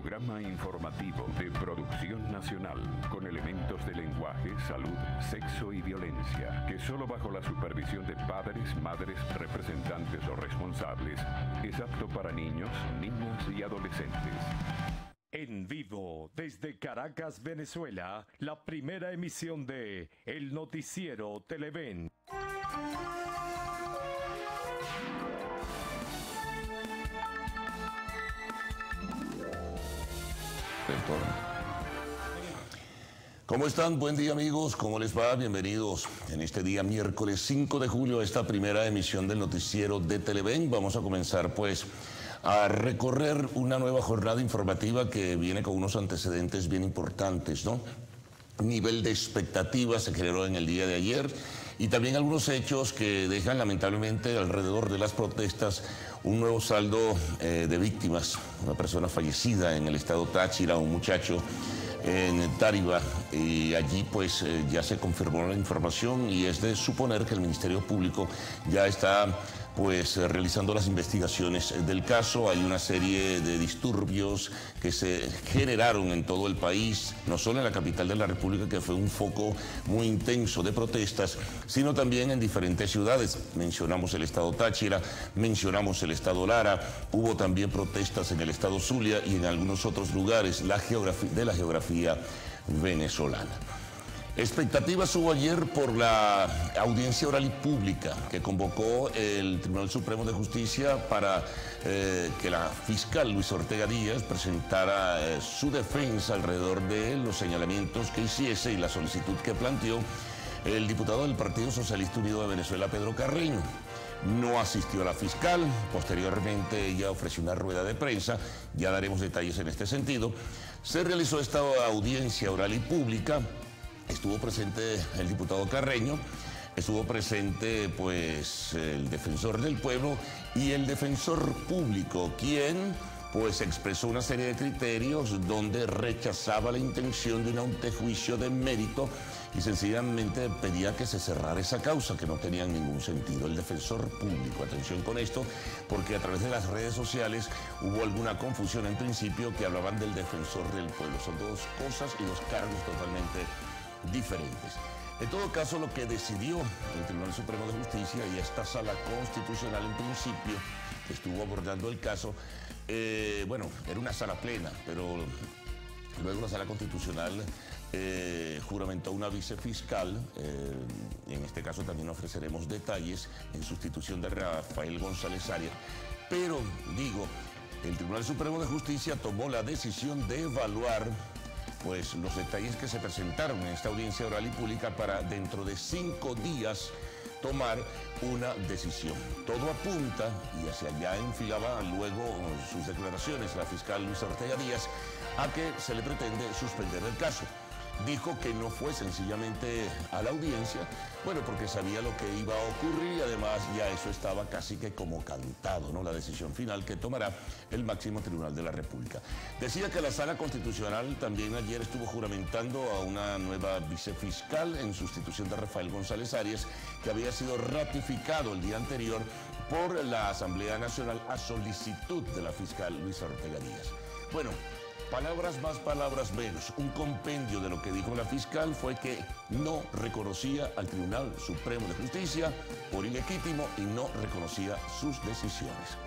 programa informativo de producción nacional con elementos de lenguaje, salud, sexo y violencia, que solo bajo la supervisión de padres, madres, representantes o responsables es apto para niños, niñas y adolescentes. En vivo, desde Caracas, Venezuela, la primera emisión de El Noticiero Televen. ¿Cómo están? Buen día, amigos. ¿Cómo les va? Bienvenidos en este día miércoles 5 de julio a esta primera emisión del Noticiero de Televen. Vamos a comenzar pues a recorrer una nueva jornada informativa que viene con unos antecedentes bien importantes, ¿no? Nivel de expectativa se generó en el día de ayer y también algunos hechos que dejan lamentablemente alrededor de las protestas un nuevo saldo de víctimas. Una persona fallecida en el estado Táchira, un muchacho en Táriba, y allí pues ya se confirmó la información y es de suponer que el Ministerio Público ya está pues realizando las investigaciones del caso. Hay una serie de disturbios que se generaron en todo el país, no solo en la capital de la República, que fue un foco muy intenso de protestas, sino también en diferentes ciudades. Mencionamos el estado Táchira, mencionamos el estado Lara, hubo también protestas en el estado Zulia y en algunos otros lugares de la geografía venezolana. Expectativas hubo ayer por la audiencia oral y pública que convocó el Tribunal Supremo de Justicia para que la fiscal Luisa Ortega Díaz presentara su defensa alrededor de los señalamientos que hiciese y la solicitud que planteó el diputado del Partido Socialista Unido de Venezuela, Pedro Carreño. No asistió a la fiscal, posteriormente ella ofreció una rueda de prensa, ya daremos detalles en este sentido. Se realizó esta audiencia oral y pública. Estuvo presente el diputado Carreño, estuvo presente pues el defensor del pueblo y el defensor público, quien pues expresó una serie de criterios donde rechazaba la intención de un antejuicio de mérito y sencillamente pedía que se cerrara esa causa, que no tenía ningún sentido. El defensor público, atención con esto, porque a través de las redes sociales hubo alguna confusión en principio que hablaban del defensor del pueblo. Son dos cosas y dos cargos totalmente diferentes. En todo caso, lo que decidió el Tribunal Supremo de Justicia y esta sala constitucional en principio que estuvo abordando el caso, bueno, era una sala plena, pero luego la sala constitucional juramentó una vicefiscal, en este caso también ofreceremos detalles en sustitución de Rafael González Arias, pero digo, el Tribunal Supremo de Justicia tomó la decisión de evaluar pues los detalles que se presentaron en esta audiencia oral y pública para dentro de 5 días tomar una decisión. Todo apunta, y hacia allá enfilaba luego sus declaraciones la fiscal Luisa Ortega Díaz, a que se le pretende suspender el caso. Dijo que no fue sencillamente a la audiencia, bueno, porque sabía lo que iba a ocurrir y además ya eso estaba casi que como cantado, ¿no? La decisión final que tomará el máximo tribunal de la República. Decía que la sala constitucional también ayer estuvo juramentando a una nueva vicefiscal en sustitución de Rafael González Arias, que había sido ratificado el día anterior por la Asamblea Nacional a solicitud de la fiscal Luisa Ortega Díaz. Bueno, palabras más, palabras menos. Un compendio de lo que dijo la fiscal fue que no reconocía al Tribunal Supremo de Justicia por ilegítimo y no reconocía sus decisiones.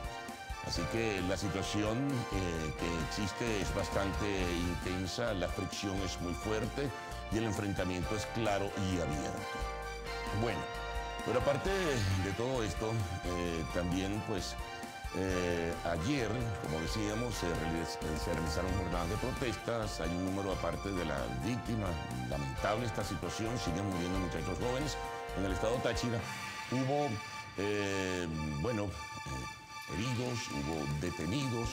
Así que la situación que existe es bastante intensa, la fricción es muy fuerte y el enfrentamiento es claro y abierto. Bueno, pero aparte de todo esto, también pues ayer, como decíamos, se realizaron jornadas de protestas. Hay un número aparte de las víctimas. Lamentable esta situación, siguen muriendo muchachos jóvenes en el estado Táchira. Hubo, heridos, hubo detenidos,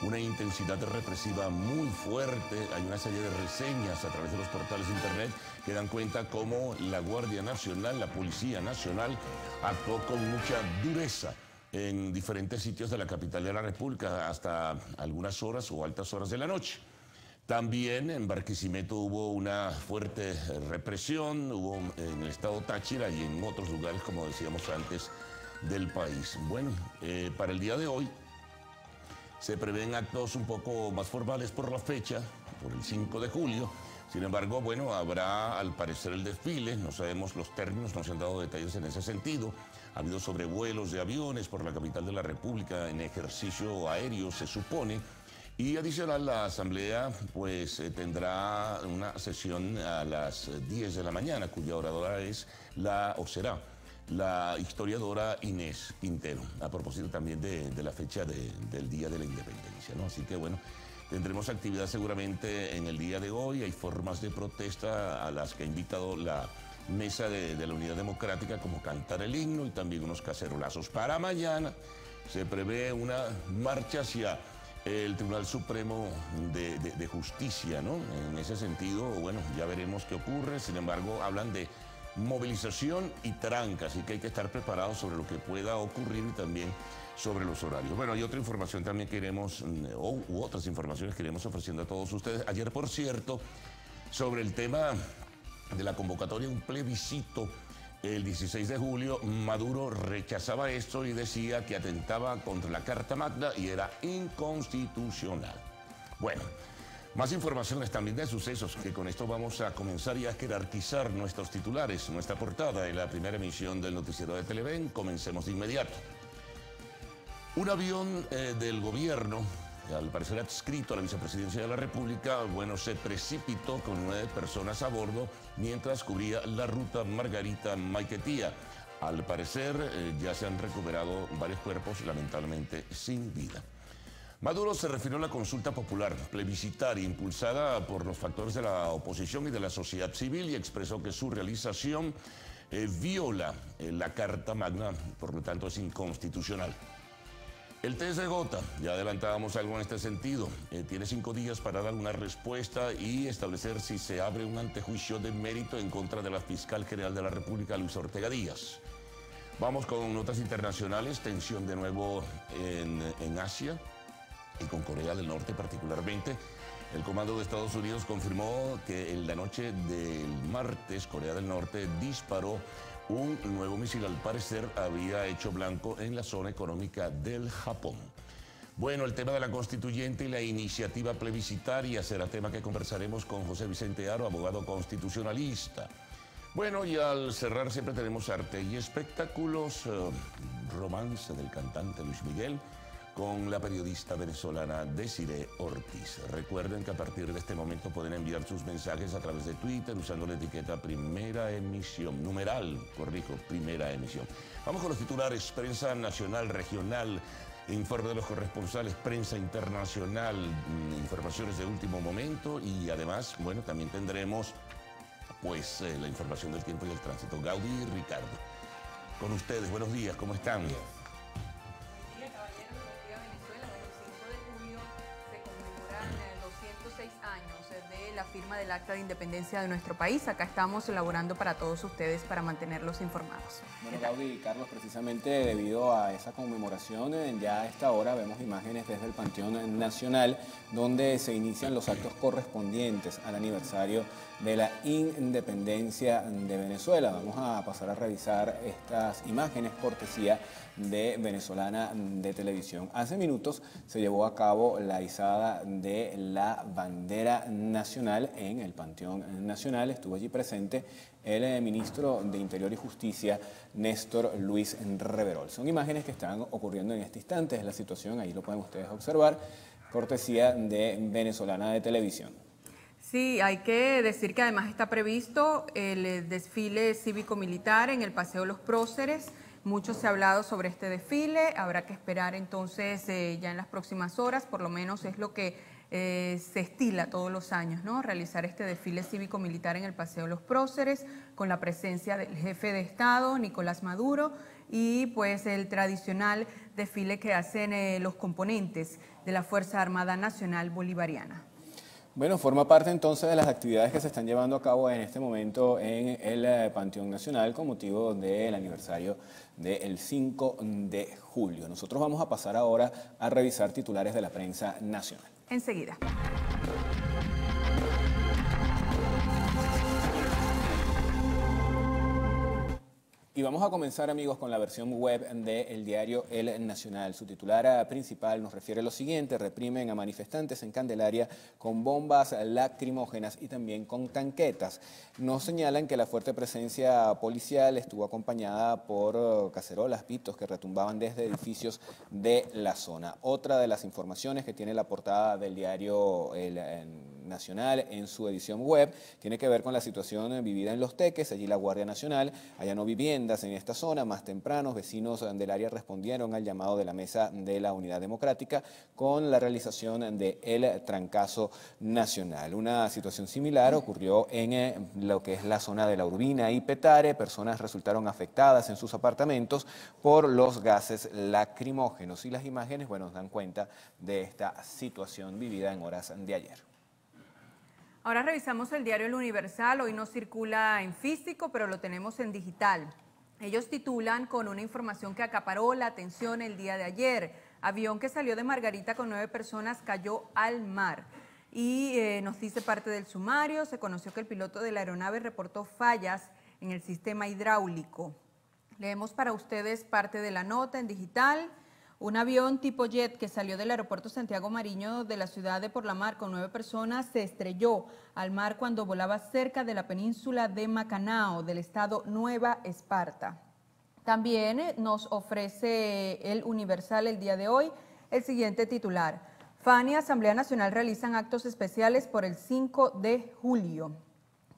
una intensidad represiva muy fuerte. Hay una serie de reseñas a través de los portales de internet que dan cuenta cómo la Guardia Nacional, la Policía Nacional, actuó con mucha dureza en diferentes sitios de la capital de la República hasta algunas horas o altas horas de la noche. También en Barquisimeto hubo una fuerte represión, hubo en el estado Táchira y en otros lugares, como decíamos antes, del país. Bueno, para el día de hoy Se prevén actos un poco más formales por la fecha, por el 5 de julio. Sin embargo, bueno, habrá al parecer el desfile, no sabemos los términos, no se han dado detalles en ese sentido. Ha habido sobrevuelos de aviones por la capital de la República en ejercicio aéreo, se supone. Y adicional, la Asamblea pues tendrá una sesión a las 10 de la mañana, cuya oradora es será la historiadora Inés Quintero, a propósito también de la fecha del Día de la Independencia, ¿no? Así que bueno, tendremos actividad seguramente en el día de hoy. Hay formas de protesta a las que ha invitado la Mesa de la Unidad Democrática, como cantar el himno y también unos cacerolazos. Para mañana se prevé una marcha hacia el Tribunal Supremo de Justicia, ¿no? En ese sentido, bueno, ya veremos qué ocurre. Sin embargo, hablan de movilización y tranca, así que hay que estar preparados sobre lo que pueda ocurrir y también sobre los horarios. Bueno, hay otra información también que iremos, u otras informaciones que iremos ofreciendo a todos ustedes. Ayer, por cierto, sobre el tema de la convocatoria a un plebiscito el 16 de julio, Maduro rechazaba esto y decía que atentaba contra la Carta Magna y era inconstitucional. Bueno, más informaciones también de sucesos, que con esto vamos a comenzar ya a jerarquizar nuestros titulares, nuestra portada en la primera emisión del noticiero de Televen. Comencemos de inmediato. Un avión del gobierno, al parecer adscrito a la vicepresidencia de la República, bueno, se precipitó con 9 personas a bordo mientras cubría la ruta Margarita-Maiquetía. Al parecer ya se han recuperado varios cuerpos, lamentablemente sin vida. Maduro se refirió a la consulta popular plebiscitaria impulsada por los factores de la oposición y de la sociedad civil y expresó que su realización viola la Carta Magna, por lo tanto es inconstitucional. El TSJ, ya adelantábamos algo en este sentido, tiene 5 días para dar una respuesta y establecer si se abre un antejuicio de mérito en contra de la fiscal general de la República, Luis Ortega Díaz. Vamos con notas internacionales, tensión de nuevo en Asia y con Corea del Norte particularmente. El Comando de Estados Unidos confirmó que en la noche del martes Corea del Norte disparó un nuevo misil, al parecer había hecho blanco en la zona económica del Japón. Bueno, el tema de la constituyente y la iniciativa plebiscitaria será tema que conversaremos con José Vicente Haro, abogado constitucionalista. Bueno, y al cerrar siempre tenemos arte y espectáculos, romance del cantante Luis Miguel con la periodista venezolana Desiree Ortiz. Recuerden que a partir de este momento pueden enviar sus mensajes a través de Twitter usando la etiqueta Primera Emisión, numeral, corrijo, Primera Emisión. Vamos con los titulares, prensa nacional, regional, informe de los corresponsales, prensa internacional, informaciones de último momento y además, bueno, también tendremos pues la información del tiempo y el tránsito. Gaudí y Ricardo, con ustedes, buenos días, ¿cómo están? La firma del Acta de Independencia de nuestro país. Acá estamos elaborando para todos ustedes para mantenerlos informados. Bueno, Gaudí y Carlos, precisamente debido a esa conmemoración, ya a esta hora vemos imágenes desde el Panteón Nacional, donde se inician los actos correspondientes al aniversario de la independencia de Venezuela. Vamos a pasar a revisar estas imágenes cortesía de Venezolana de Televisión. Hace minutos se llevó a cabo la izada de la bandera nacional en el Panteón Nacional. Estuvo allí presente el ministro de Interior y Justicia, Néstor Luis Reverol. Son imágenes que están ocurriendo en este instante, es la situación, ahí lo pueden ustedes observar, cortesía de Venezolana de Televisión. Sí, hay que decir que además está previsto el desfile cívico-militar en el Paseo Los Próceres. Mucho se ha hablado sobre este desfile, habrá que esperar entonces ya en las próximas horas, por lo menos es lo que se estila todos los años, ¿no? Realizar este desfile cívico-militar en el Paseo Los Próceres con la presencia del jefe de Estado, Nicolás Maduro, y pues el tradicional desfile que hacen los componentes de la Fuerza Armada Nacional Bolivariana. Bueno, forma parte entonces de las actividades que se están llevando a cabo en este momento en el Panteón Nacional con motivo del aniversario del 5 de julio. Nosotros vamos a pasar ahora a revisar titulares de la prensa nacional. Enseguida. Y vamos a comenzar, amigos, con la versión web del diario El Nacional. Su titular principal nos refiere lo siguiente: reprimen a manifestantes en Candelaria con bombas lacrimógenas y también con tanquetas. Nos señalan que la fuerte presencia policial estuvo acompañada por cacerolas, pitos que retumbaban desde edificios de la zona. Otra de las informaciones que tiene la portada del diario El Nacional en su edición web tiene que ver con la situación vivida en Los Teques. Allí la Guardia Nacional allanó viviendas en esta zona. Más temprano, vecinos del área respondieron al llamado de la Mesa de la Unidad Democrática con la realización del trancazo nacional. Una situación similar ocurrió en lo que es la zona de La Urbina y Petare. Personas resultaron afectadas en sus apartamentos por los gases lacrimógenos, y las imágenes, bueno, nos dan cuenta de esta situación vivida en horas de ayer. Ahora revisamos el diario El Universal. Hoy no circula en físico, pero lo tenemos en digital. Ellos titulan con una información que acaparó la atención el día de ayer. Avión que salió de Margarita con 9 personas cayó al mar. Y nos dice parte del sumario: se conoció que el piloto de la aeronave reportó fallas en el sistema hidráulico. Leemos para ustedes parte de la nota en digital. Un avión tipo jet que salió del aeropuerto Santiago Mariño de la ciudad de Porlamar con 9 personas se estrelló al mar cuando volaba cerca de la península de Macanao, del estado Nueva Esparta. También nos ofrece El Universal el día de hoy el siguiente titular: FAN y Asamblea Nacional realizan actos especiales por el 5 de julio.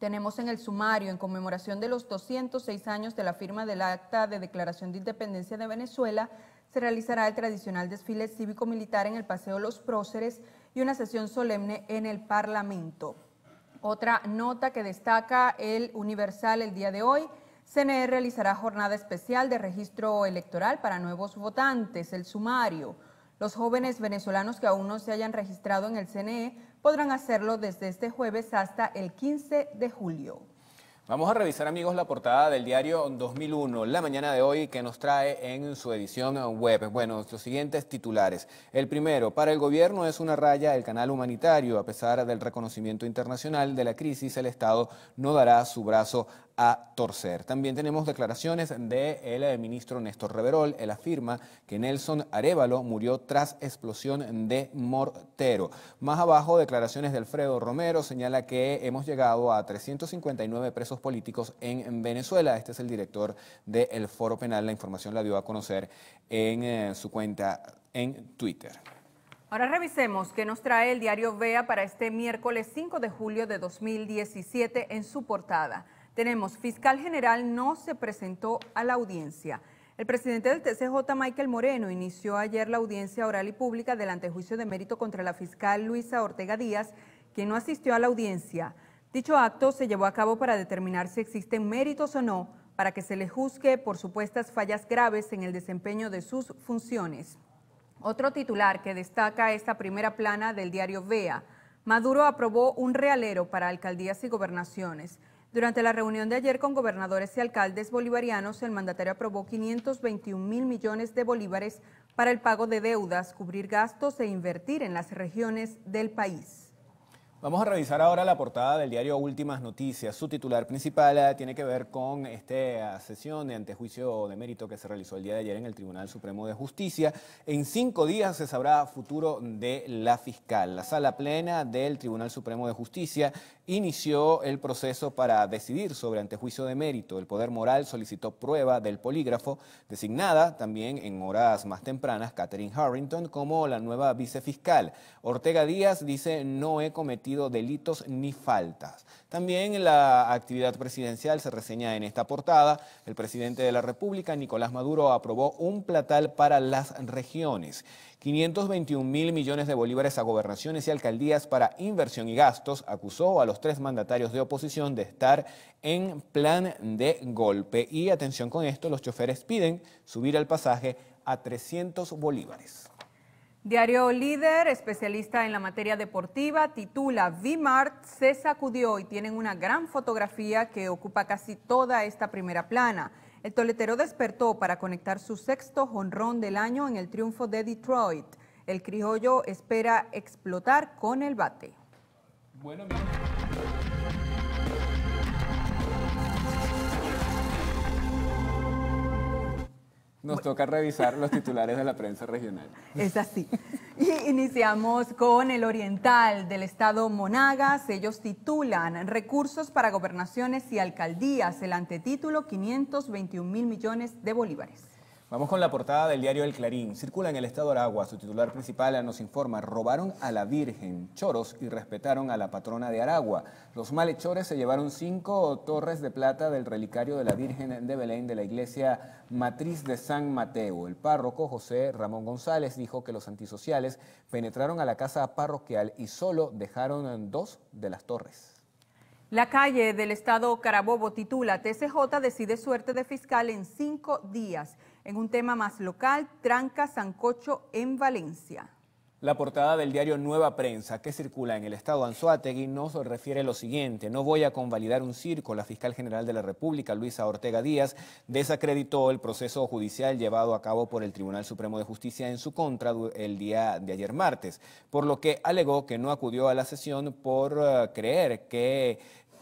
Tenemos en el sumario, en conmemoración de los 206 años de la firma del Acta de Declaración de Independencia de Venezuela, se realizará el tradicional desfile cívico-militar en el Paseo Los Próceres y una sesión solemne en el Parlamento. Otra nota que destaca El Universal el día de hoy: CNE realizará jornada especial de registro electoral para nuevos votantes. El sumario: los jóvenes venezolanos que aún no se hayan registrado en el CNE podrán hacerlo desde este jueves hasta el 15 de julio. Vamos a revisar, amigos, la portada del diario 2001, La Mañana de hoy, que nos trae en su edición web. Bueno, los siguientes titulares. El primero: para el gobierno es una raya el canal humanitario. A pesar del reconocimiento internacional de la crisis, el Estado no dará su brazo a torcer. También tenemos declaraciones del ministro Néstor Reverol. Él afirma que Nelson Arévalo murió tras explosión de mortero. Más abajo, declaraciones de Alfredo Romero. Señala que hemos llegado a 359 presos políticos en Venezuela. Este es el director del Foro Penal. La información la dio a conocer en su cuenta en Twitter. Ahora revisemos qué nos trae el diario Vea para este miércoles 5 de julio de 2017 en su portada. Tenemos: fiscal general no se presentó a la audiencia. El presidente del TCJ, Michael Moreno, inició ayer la audiencia oral y pública del antejuicio de mérito contra la fiscal Luisa Ortega Díaz, quien no asistió a la audiencia. Dicho acto se llevó a cabo para determinar si existen méritos o no para que se le juzgue por supuestas fallas graves en el desempeño de sus funciones. Otro titular que destaca esta primera plana del diario Vea: Maduro aprobó un realero para alcaldías y gobernaciones. Durante la reunión de ayer con gobernadores y alcaldes bolivarianos, el mandatario aprobó 521.000 millones de bolívares para el pago de deudas, cubrir gastos e invertir en las regiones del país. Vamos a revisar ahora la portada del diario Últimas Noticias. Su titular principal tiene que ver con esta sesión de antejuicio de mérito que se realizó el día de ayer en el Tribunal Supremo de Justicia. En 5 días se sabrá futuro de la fiscal. La sala plena del Tribunal Supremo de Justicia inició el proceso para decidir sobre antejuicio de mérito. El Poder Moral solicitó prueba del polígrafo, designada también en horas más tempranas Catherine Harrington como la nueva vicefiscal. Ortega Díaz dice: no he cometido delitos ni faltas. También la actividad presidencial se reseña en esta portada. El presidente de la República, Nicolás Maduro, aprobó un platal para las regiones. 521.000 millones de bolívares a gobernaciones y alcaldías para inversión y gastos. Acusó a los 3 mandatarios de oposición de estar en plan de golpe. Y atención con esto, los choferes piden subir el pasaje a 300 bolívares. Diario Líder, especialista en la materia deportiva, titula: V-Mart se sacudió, y tienen una gran fotografía que ocupa casi toda esta primera plana. El toletero despertó para conectar su 6º jonrón del año en el triunfo de Detroit. El criollo espera explotar con el bate. Bueno, Nos toca revisar los titulares de la prensa regional. Es así. Y iniciamos con el Oriental del estado Monagas. Ellos titulan Recursos para gobernaciones y alcaldías. El antetítulo, 521.000 millones de bolívares. Vamos con la portada del diario El Clarín. Circula en el estado Aragua. Su titular principal nos informa: robaron a la Virgen, choros, y respetaron a la patrona de Aragua. Los malhechores se llevaron 5 torres de plata del relicario de la Virgen de Belén de la iglesia matriz de San Mateo. El párroco José Ramón González dijo que los antisociales penetraron a la casa parroquial y solo dejaron 2 de las torres. La Calle del estado Carabobo titula TCJ decide suerte de fiscal en 5 días. En un tema más local, tranca sancocho en Valencia. La portada del diario Nueva Prensa, que circula en el estado Anzoátegui, nos refiere lo siguiente: no voy a convalidar un circo. La fiscal general de la República, Luisa Ortega Díaz, desacreditó el proceso judicial llevado a cabo por el Tribunal Supremo de Justicia en su contra el día de ayer martes, por lo que alegó que no acudió a la sesión por creer que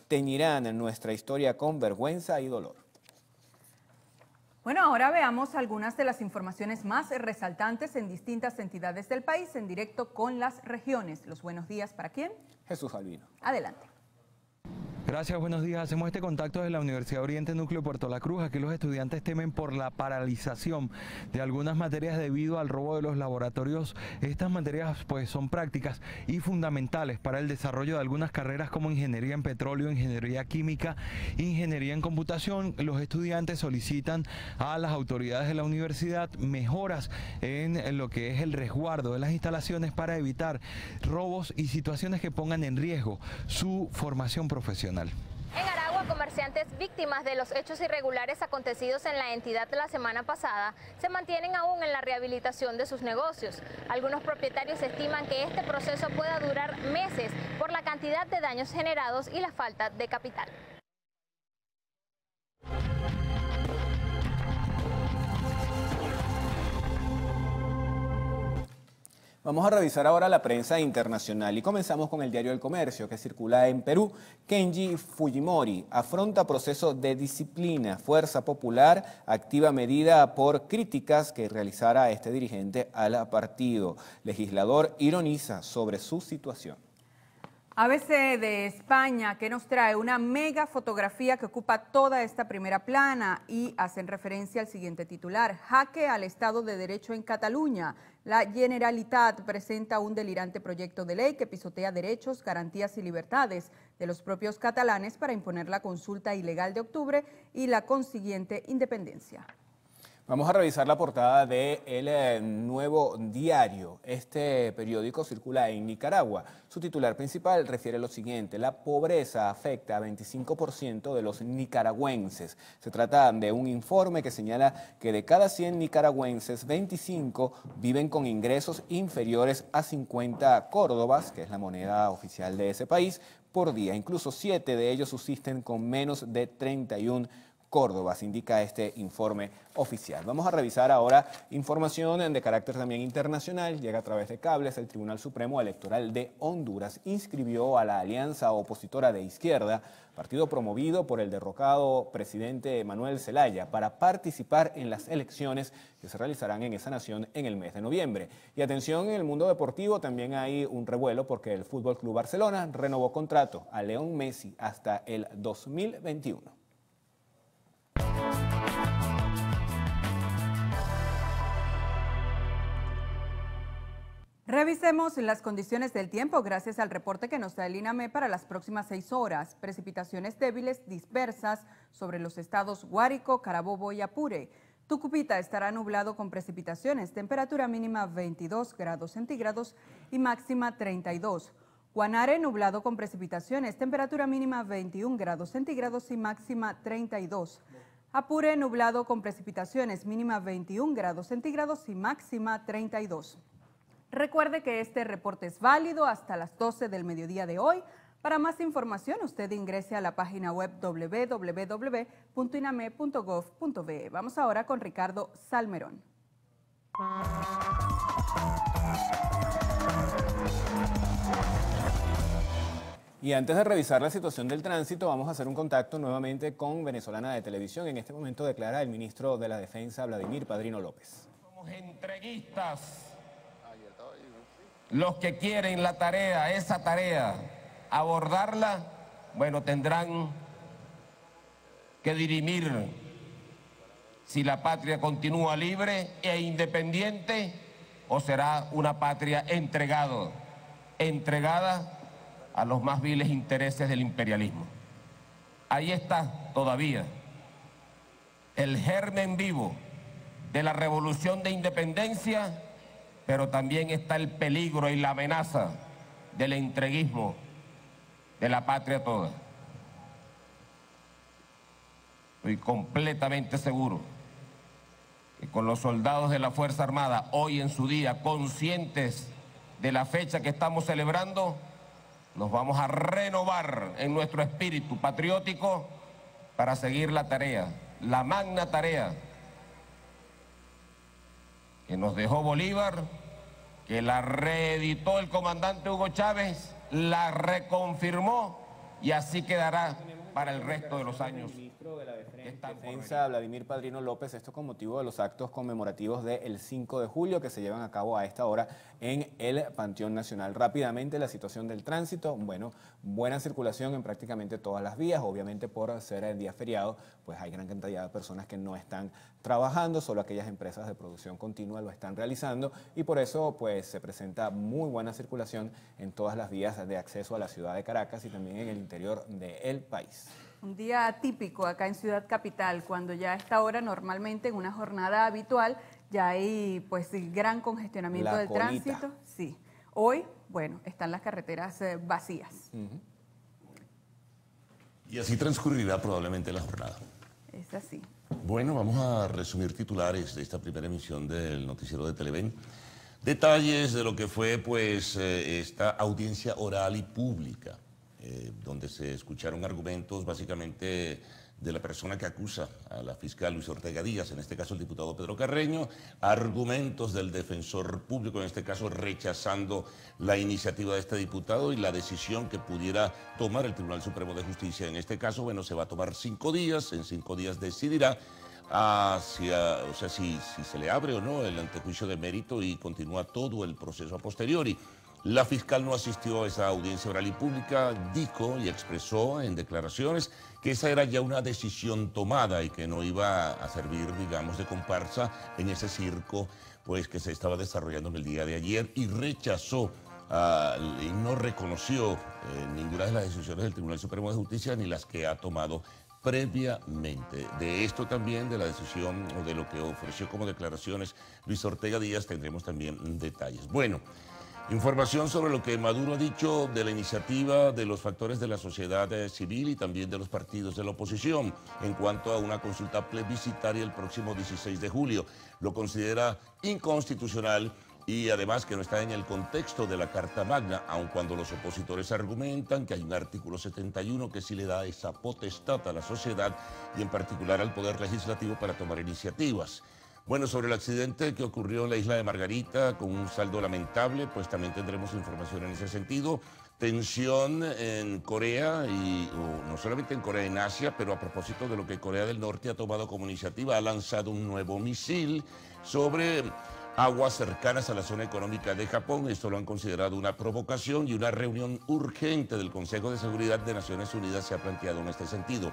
teñirán nuestra historia con vergüenza y dolor. Bueno, ahora veamos algunas de las informaciones más resaltantes en distintas entidades del país, en directo con las regiones. Los buenos días, ¿para quién? Jesús Albino. Adelante. Gracias, buenos días. Hacemos este contacto desde la Universidad Oriente Núcleo Puerto La Cruz. Aquí los estudiantes temen por la paralización de algunas materias debido al robo de los laboratorios. Estas materias pues son prácticas y fundamentales para el desarrollo de algunas carreras como ingeniería en petróleo, ingeniería química, ingeniería en computación. Los estudiantes solicitan a las autoridades de la universidad mejoras en lo que es el resguardo de las instalaciones para evitar robos y situaciones que pongan en riesgo su formación profesional. En Aragua, comerciantes víctimas de los hechos irregulares acontecidos en la entidad la semana pasada se mantienen aún en la rehabilitación de sus negocios. Algunos propietarios estiman que este proceso pueda durar meses por la cantidad de daños generados y la falta de capital. Vamos a revisar ahora la prensa internacional y comenzamos con el diario El Comercio, que circula en Perú. Kenji Fujimori afronta proceso de disciplina. Fuerza Popular activa medida por críticas que realizara este dirigente al partido. Legislador ironiza sobre su situación. ABC de España, que nos trae una mega fotografía que ocupa toda esta primera plana y hacen referencia al siguiente titular: jaque al Estado de Derecho en Cataluña. La Generalitat presenta un delirante proyecto de ley que pisotea derechos, garantías y libertades de los propios catalanes para imponer la consulta ilegal de octubre y la consiguiente independencia. Vamos a revisar la portada de El Nuevo Diario. Este periódico circula en Nicaragua. Su titular principal refiere lo siguiente: la pobreza afecta a 25% de los nicaragüenses. Se trata de un informe que señala que de cada 100 nicaragüenses, 25 viven con ingresos inferiores a 50 córdobas, que es la moneda oficial de ese país, por día. Incluso 7 de ellos subsisten con menos de 31 córdobas, indica este informe oficial. Vamos a revisar ahora información de carácter también internacional. Llega a través de cables. El Tribunal Supremo Electoral de Honduras inscribió a la alianza opositora de izquierda, partido promovido por el derrocado presidente Manuel Zelaya, para participar en las elecciones que se realizarán en esa nación en el mes de noviembre. Y atención, en el mundo deportivo también hay un revuelo porque el Fútbol Club Barcelona renovó contrato a León Messi hasta el 2021. Revisemos las condiciones del tiempo gracias al reporte que nos da el INAME para las próximas 6 horas. Precipitaciones débiles dispersas sobre los estados Guárico, Carabobo y Apure. Tucupita estará nublado con precipitaciones, temperatura mínima 22 grados centígrados y máxima 32. Guanare nublado con precipitaciones, temperatura mínima 21 grados centígrados y máxima 32. Apure nublado con precipitaciones, mínima 21 grados centígrados y máxima 32. Recuerde que este reporte es válido hasta las 12 del mediodía de hoy. Para más información, usted ingrese a la página web www.iname.gov.be. Vamos ahora con Ricardo Salmerón. Y antes de revisar la situación del tránsito, vamos a hacer un contacto nuevamente con Venezolana de Televisión. En este momento declara el ministro de la Defensa, Vladimir Padrino López. Somos entreguistas. Los que quieren la tarea, esa tarea, abordarla, bueno, tendrán que dirimir si la patria continúa libre e independiente o será una patria entregada a los más viles intereses del imperialismo. Ahí está todavía el germen vivo de la revolución de independencia, pero también está el peligro y la amenaza del entreguismo de la patria toda. Estoy completamente seguro que con los soldados de la Fuerza Armada, hoy en su día, conscientes de la fecha que estamos celebrando, nos vamos a renovar en nuestro espíritu patriótico para seguir la tarea, la magna tarea que nos dejó Bolívar, que la reeditó el comandante Hugo Chávez, la reconfirmó y así quedará para el resto de los años. Defensa Vladimir Padrino López, esto con motivo de los actos conmemorativos del 5 de julio que se llevan a cabo a esta hora en el Panteón Nacional. Rápidamente la situación del tránsito, bueno, buena circulación en prácticamente todas las vías, obviamente por ser el día feriado, pues hay gran cantidad de personas que no están trabajando, solo aquellas empresas de producción continua lo están realizando y por eso pues se presenta muy buena circulación en todas las vías de acceso a la ciudad de Caracas y también en el interior del país. Un día típico acá en Ciudad Capital, cuando ya a esta hora normalmente en una jornada habitual ya hay pues gran congestionamiento del tránsito. Sí. Hoy, bueno, están las carreteras vacías. Y así transcurrirá probablemente la jornada. Es así. Bueno, vamos a resumir titulares de esta primera emisión del noticiero de Televen. Detalles de lo que fue pues esta audiencia oral y pública, donde se escucharon argumentos básicamente de la persona que acusa a la fiscal Luis Ortega Díaz, en este caso el diputado Pedro Carreño, argumentos del defensor público, en este caso rechazando la iniciativa de este diputado y la decisión que pudiera tomar el Tribunal Supremo de Justicia. En este caso, bueno, se va a tomar 5 días, en 5 días decidirá si se le abre o no el antejuicio de mérito y continúa todo el proceso a posteriori. La fiscal no asistió a esa audiencia oral y pública, dijo y expresó en declaraciones que esa era ya una decisión tomada y que no iba a servir, digamos, de comparsa en ese circo pues, que se estaba desarrollando en el día de ayer y rechazó y no reconoció ninguna de las decisiones del Tribunal Supremo de Justicia ni las que ha tomado previamente. De esto también, de la decisión o de lo que ofreció como declaraciones Luis Ortega Díaz, tendremos también detalles. Bueno, información sobre lo que Maduro ha dicho de la iniciativa de los factores de la sociedad civil y también de los partidos de la oposición en cuanto a una consulta plebiscitaria el próximo 16 de julio. Lo considera inconstitucional y además que no está en el contexto de la Carta Magna, aun cuando los opositores argumentan que hay un artículo 71 que sí le da esa potestad a la sociedad y en particular al Poder Legislativo para tomar iniciativas. Bueno, sobre el accidente que ocurrió en la isla de Margarita con un saldo lamentable, pues también tendremos información en ese sentido. Tensión en Corea y no solamente en Corea, en Asia, pero a propósito de lo que Corea del Norte ha tomado como iniciativa, ha lanzado un nuevo misil sobre aguas cercanas a la zona económica de Japón. Esto lo han considerado una provocación y una reunión urgente del Consejo de Seguridad de Naciones Unidas se ha planteado en este sentido.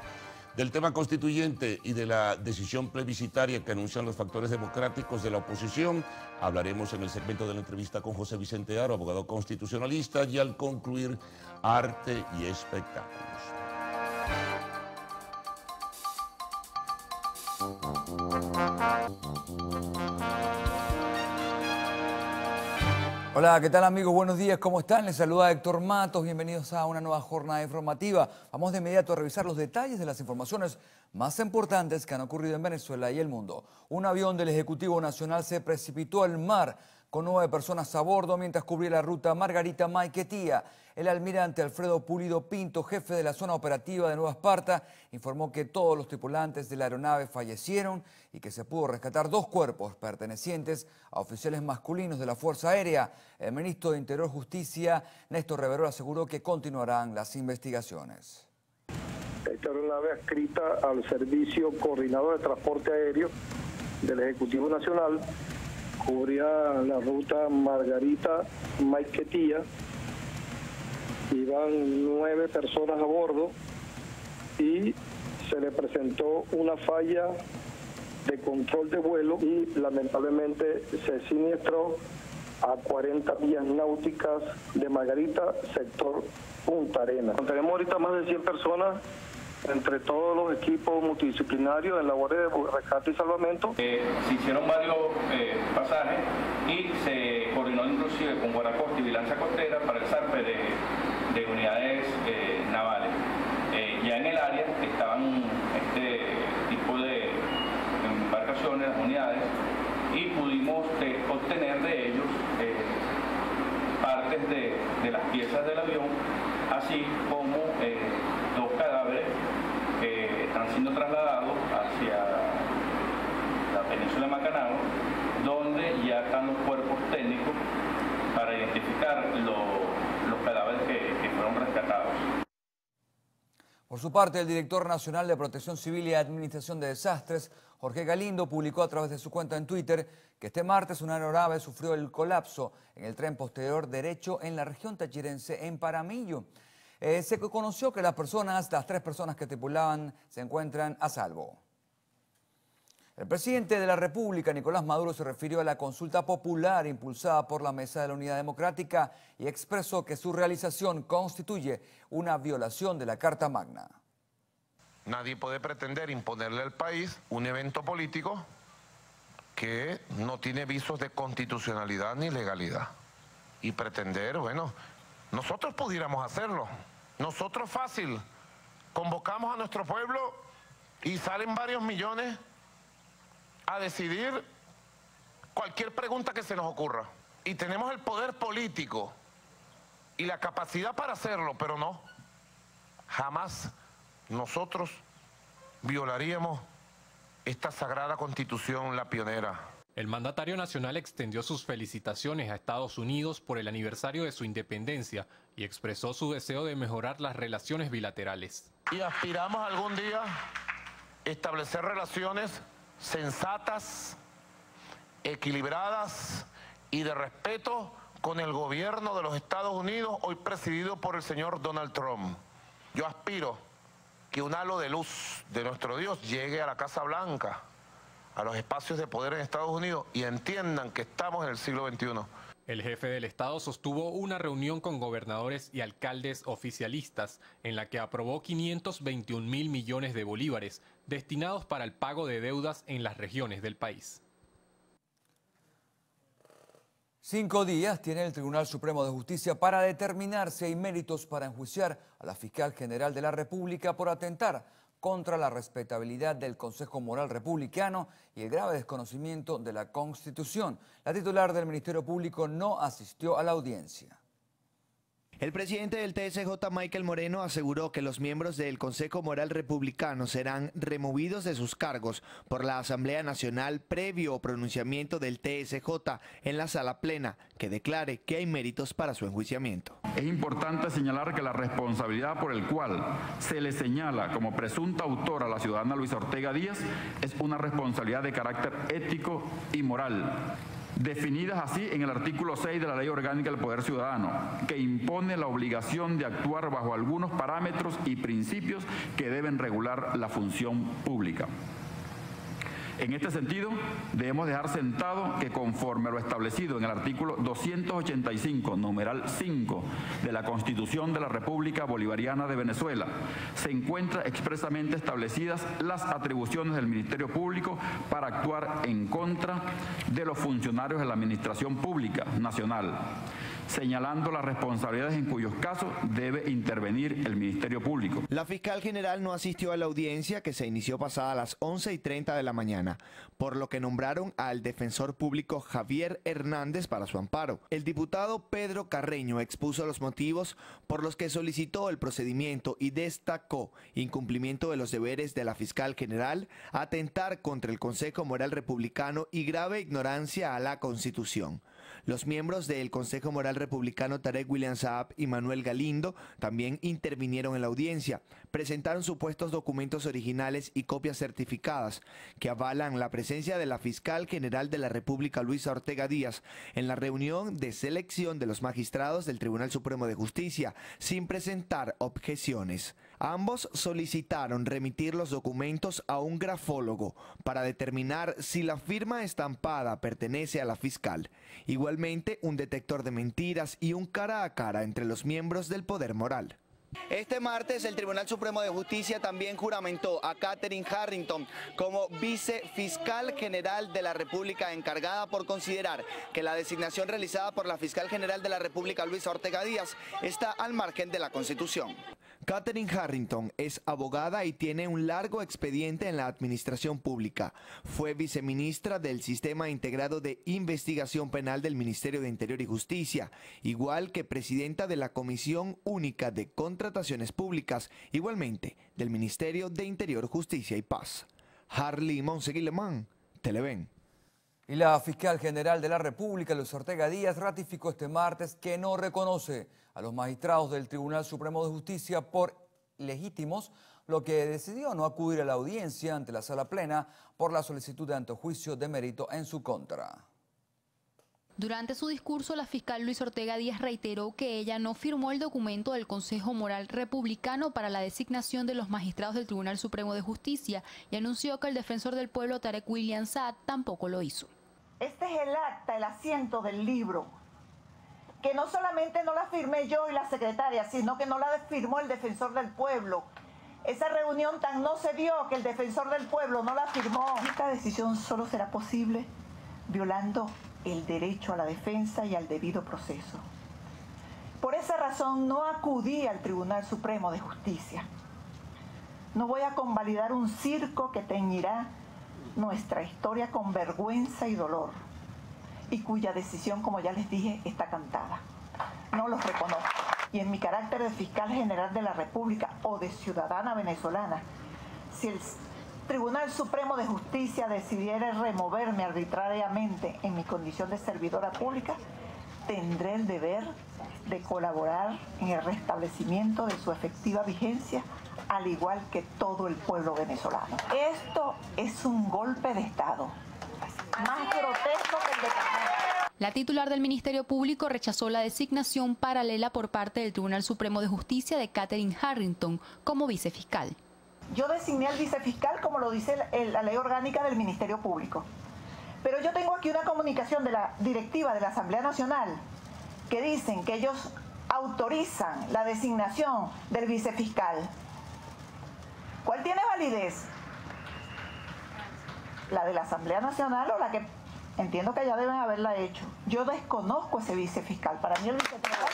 Del tema constituyente y de la decisión plebiscitaria que anuncian los factores democráticos de la oposición, hablaremos en el segmento de la entrevista con José Vicente Aro, abogado constitucionalista, y al concluir, arte y espectáculos. Hola, ¿qué tal amigos? Buenos días, ¿cómo están? Les saluda Héctor Matos, bienvenidos a una nueva jornada informativa. Vamos de inmediato a revisar los detalles de las informaciones más importantes que han ocurrido en Venezuela y el mundo. Un avión del Ejecutivo Nacional se precipitó al mar con 9 personas a bordo mientras cubría la ruta Margarita-Maiquetía. El almirante Alfredo Pulido Pinto, jefe de la zona operativa de Nueva Esparta, informó que todos los tripulantes de la aeronave fallecieron y que se pudo rescatar 2 cuerpos pertenecientes a oficiales masculinos de la Fuerza Aérea. El ministro de Interior y Justicia, Néstor Reverol, aseguró que continuarán las investigaciones. Esta aeronave adscrita al Servicio Coordinador de Transporte Aéreo del Ejecutivo Nacional cubría la ruta Margarita-Maiquetía. Iban 9 personas a bordo y se le presentó una falla de control de vuelo y lamentablemente se siniestró a 40 millas náuticas de Margarita, sector Punta Arenas. Tenemos ahorita más de 100 personas entre todos los equipos multidisciplinarios en labores de rescate y salvamento. Se hicieron varios pasajes y se coordinó inclusive con Guaracosta y Vigilancia Costera para el zarpe de unidades navales. Ya en el área estaban este tipo de embarcaciones, unidades, y pudimos obtener de ellos partes de las piezas del avión, así como 2 cadáveres que están siendo trasladados hacia la península de Macanao, donde ya están los cuerpos técnicos para identificar los cadáveres que fueron rescatados. Por su parte, el director nacional de Protección Civil y Administración de Desastres, Jorge Galindo, publicó a través de su cuenta en Twitter que este martes una aeronave sufrió el colapso en el tren posterior derecho en la región tachirense, en Paramillo. Se conoció que las 3 personas que tripulaban, se encuentran a salvo. El presidente de la República, Nicolás Maduro, se refirió a la consulta popular impulsada por la Mesa de la Unidad Democrática y expresó que su realización constituye una violación de la Carta Magna. Nadie puede pretender imponerle al país un evento político que no tiene visos de constitucionalidad ni legalidad. Y pretender, bueno, nosotros pudiéramos hacerlo. Nosotros fácil, convocamos a nuestro pueblo y salen varios millones a decidir cualquier pregunta que se nos ocurra. Y tenemos el poder político y la capacidad para hacerlo, pero no. Jamás nosotros violaríamos esta sagrada Constitución, la pionera. El mandatario nacional extendió sus felicitaciones a Estados Unidos por el aniversario de su independencia y expresó su deseo de mejorar las relaciones bilaterales. Y aspiramos algún día a establecer relaciones sensatas, equilibradas y de respeto con el gobierno de los Estados Unidos, hoy presidido por el señor Donald Trump. Yo aspiro que un halo de luz de nuestro Dios llegue a la Casa Blanca, a los espacios de poder en Estados Unidos y entiendan que estamos en el siglo XXI. El jefe del Estado sostuvo una reunión con gobernadores y alcaldes oficialistas en la que aprobó 521.000 millones de bolívares destinados para el pago de deudas en las regiones del país. 5 días tiene el Tribunal Supremo de Justicia para determinar si hay méritos para enjuiciar a la Fiscal General de la República por atentar contra la respetabilidad del Consejo Moral Republicano y el grave desconocimiento de la Constitución. La titular del Ministerio Público no asistió a la audiencia. El presidente del TSJ, Michael Moreno, aseguró que los miembros del Consejo Moral Republicano serán removidos de sus cargos por la Asamblea Nacional previo pronunciamiento del TSJ en la sala plena, que declare que hay méritos para su enjuiciamiento. Es importante señalar que la responsabilidad por el cual se le señala como presunta autora a la ciudadana Luisa Ortega Díaz es una responsabilidad de carácter ético y moral, definidas así en el artículo 6 de la Ley Orgánica del Poder Ciudadano, que impone la obligación de actuar bajo algunos parámetros y principios que deben regular la función pública. En este sentido, debemos dejar sentado que conforme a lo establecido en el artículo 285, numeral 5 de la Constitución de la República Bolivariana de Venezuela, se encuentran expresamente establecidas las atribuciones del Ministerio Público para actuar en contra de los funcionarios de la Administración Pública Nacional, señalando las responsabilidades en cuyos casos debe intervenir el Ministerio Público. La fiscal general no asistió a la audiencia que se inició pasada a las 11:30 de la mañana, por lo que nombraron al defensor público Javier Hernández para su amparo. El diputado Pedro Carreño expuso los motivos por los que solicitó el procedimiento y destacó incumplimiento de los deberes de la fiscal general, atentar contra el Consejo Moral Republicano y grave ignorancia a la Constitución. Los miembros del Consejo Moral Republicano Tarek William Saab y Manuel Galindo también intervinieron en la audiencia. Presentaron supuestos documentos originales y copias certificadas que avalan la presencia de la fiscal general de la República, Luisa Ortega Díaz, en la reunión de selección de los magistrados del Tribunal Supremo de Justicia, sin presentar objeciones. Ambos solicitaron remitir los documentos a un grafólogo para determinar si la firma estampada pertenece a la fiscal. Igualmente, un detector de mentiras y un cara a cara entre los miembros del poder moral. Este martes el Tribunal Supremo de Justicia también juramentó a Katherine Harrington como vicefiscal general de la República, encargada por considerar que la designación realizada por la fiscal general de la República, Luisa Ortega Díaz, está al margen de la Constitución. Katherine Harrington es abogada y tiene un largo expediente en la administración pública. Fue viceministra del Sistema Integrado de Investigación Penal del Ministerio de Interior y Justicia, igual que presidenta de la Comisión Única de Contrataciones Públicas, igualmente del Ministerio de Interior, Justicia y Paz. Harley Monseguilemán, Televen. Y la fiscal general de la República, Luisa Ortega Díaz, ratificó este martes que no reconoce a los magistrados del Tribunal Supremo de Justicia por legítimos, lo que decidió no acudir a la audiencia ante la sala plena por la solicitud de antejuicio de mérito en su contra. Durante su discurso, la fiscal Luisa Ortega Díaz reiteró que ella no firmó el documento del Consejo Moral Republicano para la designación de los magistrados del Tribunal Supremo de Justicia y anunció que el defensor del pueblo, Tarek William Saab, tampoco lo hizo. Este es el acta, el asiento del libro, que no solamente no la firmé yo y la secretaria, sino que no la firmó el defensor del pueblo. Esa reunión tan no se dio que el defensor del pueblo no la firmó. Esta decisión solo será posible violando el derecho a la defensa y al debido proceso. Por esa razón no acudí al Tribunal Supremo de Justicia. No voy a convalidar un circo que teñirá nuestra historia con vergüenza y dolor, y cuya decisión, como ya les dije, está cantada. No los reconozco. Y en mi carácter de fiscal general de la República o de ciudadana venezolana, si el Tribunal Supremo de Justicia decidiera removerme arbitrariamente en mi condición de servidora pública, tendré el deber de colaborar en el restablecimiento de su efectiva vigencia, al igual que todo el pueblo venezolano. Esto es un golpe de Estado, más grotesco que el de Caracas. La titular del Ministerio Público rechazó la designación paralela por parte del Tribunal Supremo de Justicia de Katherine Harrington como vicefiscal. Yo designé al vicefiscal como lo dice la ley orgánica del Ministerio Público. Pero yo tengo aquí una comunicación de la directiva de la Asamblea Nacional que dicen que ellos autorizan la designación del vicefiscal. ¿Cuál tiene validez? ¿La de la Asamblea Nacional o la que entiendo que ya deben haberla hecho? Yo desconozco ese vicefiscal. Para mí el vicefiscal...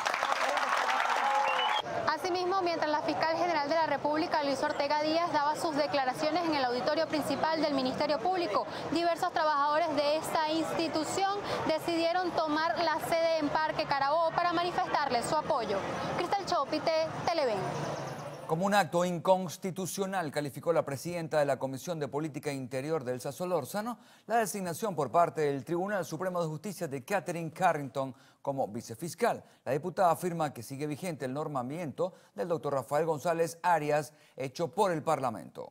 Asimismo, mientras la fiscal general de la República, Luisa Ortega Díaz, daba sus declaraciones en el auditorio principal del Ministerio Público, diversos trabajadores de esta institución decidieron tomar la sede en Parque Carabobo para manifestarles su apoyo. Cristal Chopite, Televen. Como un acto inconstitucional, calificó la presidenta de la Comisión de Política Interior del Solórzano la designación por parte del Tribunal Supremo de Justicia de Katherine Harrington como vicefiscal. La diputada afirma que sigue vigente el normamiento del doctor Rafael González Arias, hecho por el Parlamento.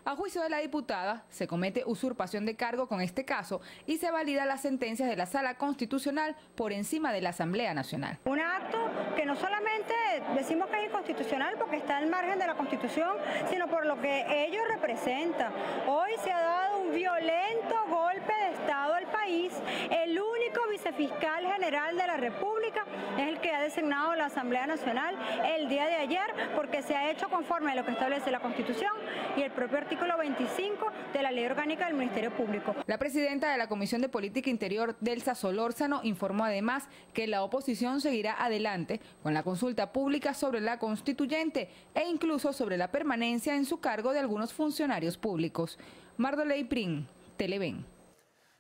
A juicio de la diputada, se comete usurpación de cargo con este caso y se valida las sentencias de la Sala Constitucional por encima de la Asamblea Nacional. Un acto que no solamente decimos que es inconstitucional porque está al margen de la Constitución, sino por lo que ello representa. Hoy se ha dado un violento golpe de Estado al país. El único vicefiscal general de la República es el que ha designado la Asamblea Nacional el día de ayer, porque se ha hecho conforme a lo que establece la Constitución y el propio artículo 25 de la Ley Orgánica del Ministerio Público. La presidenta de la Comisión de Política Interior, Delsa Solórzano, informó además que la oposición seguirá adelante con la consulta pública sobre la constituyente e incluso sobre la permanencia en su cargo de algunos funcionarios públicos. Mardoley Prin, Televen.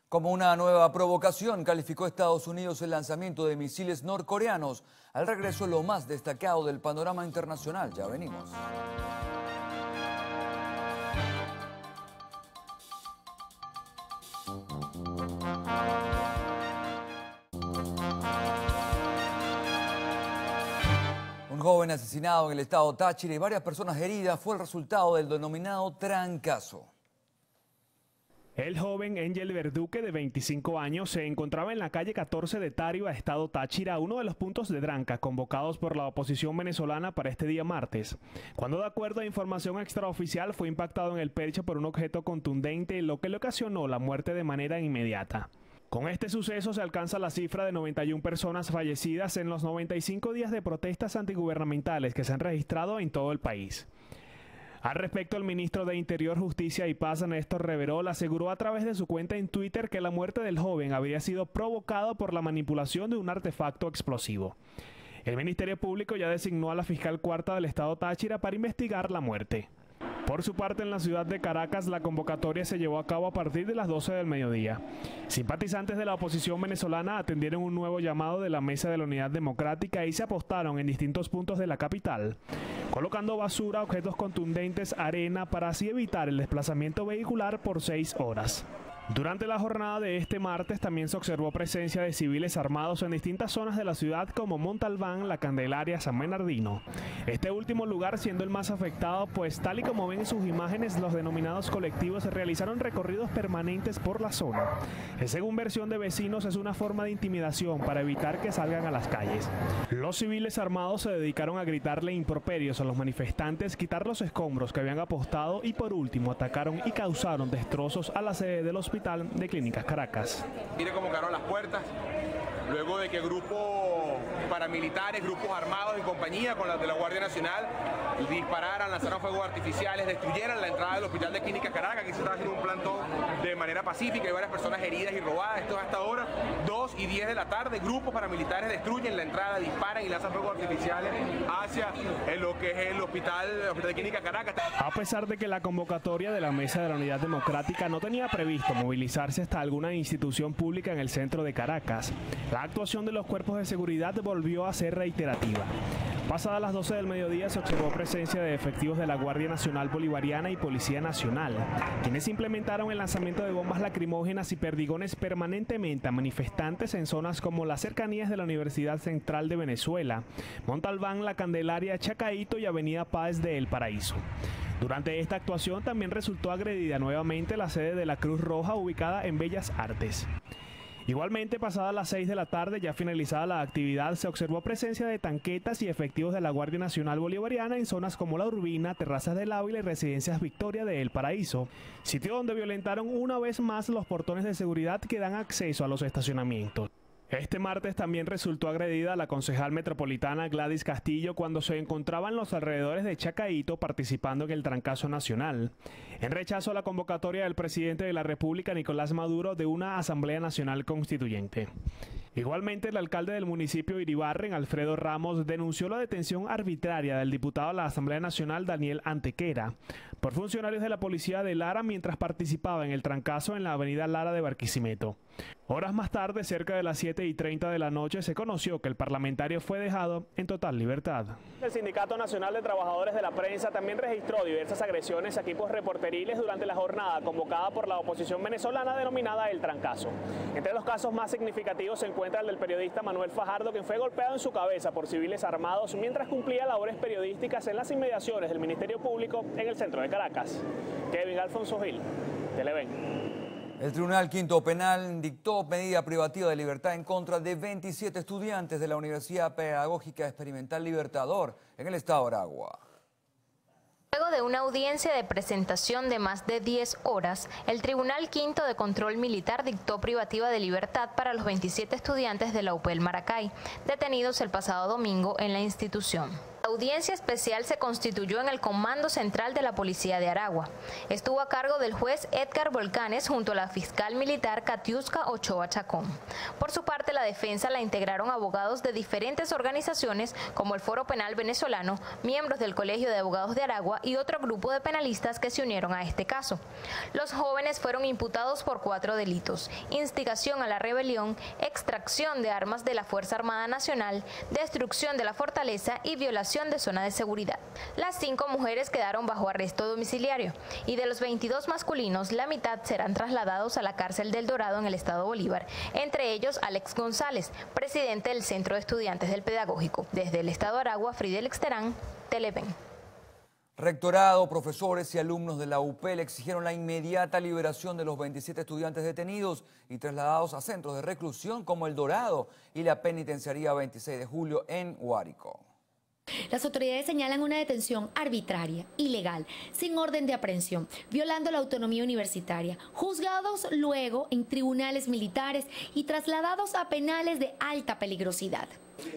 Como una nueva provocación, calificó Estados Unidos el lanzamiento de misiles norcoreanos. Al regreso, lo más destacado del panorama internacional. Ya venimos. Un joven asesinado en el estado Táchira y varias personas heridas fue el resultado del denominado trancazo. El joven Angel Verduque, de 25 años, se encontraba en la calle 14 de Tariba, estado Táchira, uno de los puntos de tranca convocados por la oposición venezolana para este día martes, cuando, de acuerdo a información extraoficial, fue impactado en el pecho por un objeto contundente, lo que le ocasionó la muerte de manera inmediata. Con este suceso se alcanza la cifra de 91 personas fallecidas en los 95 días de protestas antigubernamentales que se han registrado en todo el país. Al respecto, el ministro de Interior, Justicia y Paz, Néstor Reverol, aseguró a través de su cuenta en Twitter que la muerte del joven habría sido provocada por la manipulación de un artefacto explosivo. El Ministerio Público ya designó a la fiscal cuarta del estado Táchira para investigar la muerte. Por su parte, en la ciudad de Caracas, la convocatoria se llevó a cabo a partir de las 12 del mediodía. Simpatizantes de la oposición venezolana atendieron un nuevo llamado de la Mesa de la Unidad Democrática y se apostaron en distintos puntos de la capital, colocando basura, objetos contundentes, arena, para así evitar el desplazamiento vehicular por 6 horas. Durante la jornada de este martes también se observó presencia de civiles armados en distintas zonas de la ciudad como Montalbán, La Candelaria, San Bernardino. Este último lugar siendo el más afectado, pues tal y como ven en sus imágenes, los denominados colectivos realizaron recorridos permanentes por la zona. Según versión de vecinos, es una forma de intimidación para evitar que salgan a las calles. Los civiles armados se dedicaron a gritarle improperios a los manifestantes, quitar los escombros que habían apostado y por último atacaron y causaron destrozos a la sede del Hospital de Clínicas Caracas. Mire cómo quedaron las puertas, luego de que grupos paramilitares, grupos armados en compañía con las de la Guardia Nacional dispararan, lanzaron fuegos artificiales, destruyeran la entrada del Hospital de Clínicas Caracas. Aquí se está haciendo un plantón de manera pacífica, hay varias personas heridas y robadas. Esto es hasta ahora, 2 y 10 de la tarde, grupos paramilitares destruyen la entrada, disparan y lanzan fuegos artificiales hacia lo que es el Hospital de Clínicas Caracas. A pesar de que la convocatoria de la Mesa de la Unidad Democrática no tenía previsto movilizarse hasta alguna institución pública en el centro de Caracas, la actuación de los cuerpos de seguridad volvió a ser reiterativa. Pasadas las 12 del mediodía se observó presencia de efectivos de la Guardia Nacional Bolivariana y Policía Nacional, quienes implementaron el lanzamiento de bombas lacrimógenas y perdigones permanentemente a manifestantes en zonas como las cercanías de la Universidad Central de Venezuela, Montalbán, La Candelaria, Chacaíto y Avenida Páez de El Paraíso. Durante esta actuación también resultó agredida nuevamente la sede de la Cruz Roja ubicada en Bellas Artes. Igualmente, pasadas las 6 de la tarde, ya finalizada la actividad, se observó presencia de tanquetas y efectivos de la Guardia Nacional Bolivariana en zonas como La Urbina, Terrazas del Ávila y Residencias Victoria de El Paraíso, sitio donde violentaron una vez más los portones de seguridad que dan acceso a los estacionamientos. Este martes también resultó agredida la concejal metropolitana Gladys Castillo cuando se encontraba en los alrededores de Chacaíto participando en el trancazo nacional, en rechazo a la convocatoria del presidente de la República, Nicolás Maduro, de una Asamblea Nacional Constituyente. Igualmente, el alcalde del municipio Iribarren, Alfredo Ramos, denunció la detención arbitraria del diputado a la Asamblea Nacional, Daniel Antequera, por funcionarios de la policía de Lara mientras participaba en el trancazo en la avenida Lara de Barquisimeto. Horas más tarde, cerca de las 7:30 de la noche, se conoció que el parlamentario fue dejado en total libertad. El Sindicato Nacional de Trabajadores de la Prensa también registró diversas agresiones a equipos reporteriles durante la jornada convocada por la oposición venezolana denominada El Trancazo. Entre los casos más significativos se encuentra el del periodista Manuel Fajardo, quien fue golpeado en su cabeza por civiles armados mientras cumplía labores periodísticas en las inmediaciones del Ministerio Público en el centro de Caracas. Kevin Alfonso Gil, Televen. El Tribunal Quinto Penal dictó medida privativa de libertad en contra de 27 estudiantes de la Universidad Pedagógica Experimental Libertador en el estado de Aragua. Luego Luego de una audiencia de presentación de más de 10 horas, el Tribunal Quinto de Control Militar dictó privativa de libertad para los 27 estudiantes de la UPEL Maracay, detenidos el pasado domingo en la institución. La audiencia especial se constituyó en el Comando Central de la Policía de Aragua. Estuvo a cargo del juez Edgar Volcanes junto a la fiscal militar Katiuska Ochoa Chacón. Por su parte, la defensa la integraron abogados de diferentes organizaciones como el Foro Penal Venezolano, miembros del Colegio de Abogados de Aragua y otro grupo de penalistas que se unieron a este caso. Los jóvenes fueron imputados por 4 delitos: instigación a la rebelión, extracción de armas de la Fuerza Armada Nacional, destrucción de la fortaleza y violación de zona de seguridad. Las 5 mujeres quedaron bajo arresto domiciliario y de los 22 masculinos, la mitad serán trasladados a la cárcel del Dorado en el estado Bolívar, entre ellos Alex González, presidente del Centro de Estudiantes del Pedagógico. Desde el estado Aragua, Fridelix Terán, Televen. Rectorado, profesores y alumnos de la UPEL exigieron la inmediata liberación de los 27 estudiantes detenidos y trasladados a centros de reclusión como El Dorado y la penitenciaría 26 de julio en Guárico. Las autoridades señalan una detención arbitraria, ilegal, sin orden de aprehensión, violando la autonomía universitaria, juzgados luego en tribunales militares y trasladados a penales de alta peligrosidad.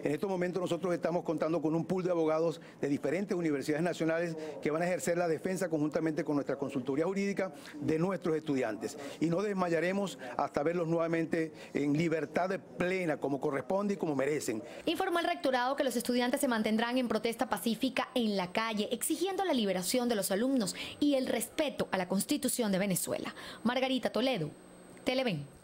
En estos momentos nosotros estamos contando con un pool de abogados de diferentes universidades nacionales que van a ejercer la defensa conjuntamente con nuestra consultoría jurídica de nuestros estudiantes. Y no desmayaremos hasta verlos nuevamente en libertad plena, como corresponde y como merecen. Informó el rectorado que los estudiantes se mantendrán en protesta pacífica en la calle, exigiendo la liberación de los alumnos y el respeto a la Constitución de Venezuela. Margarita Toledo, Televen.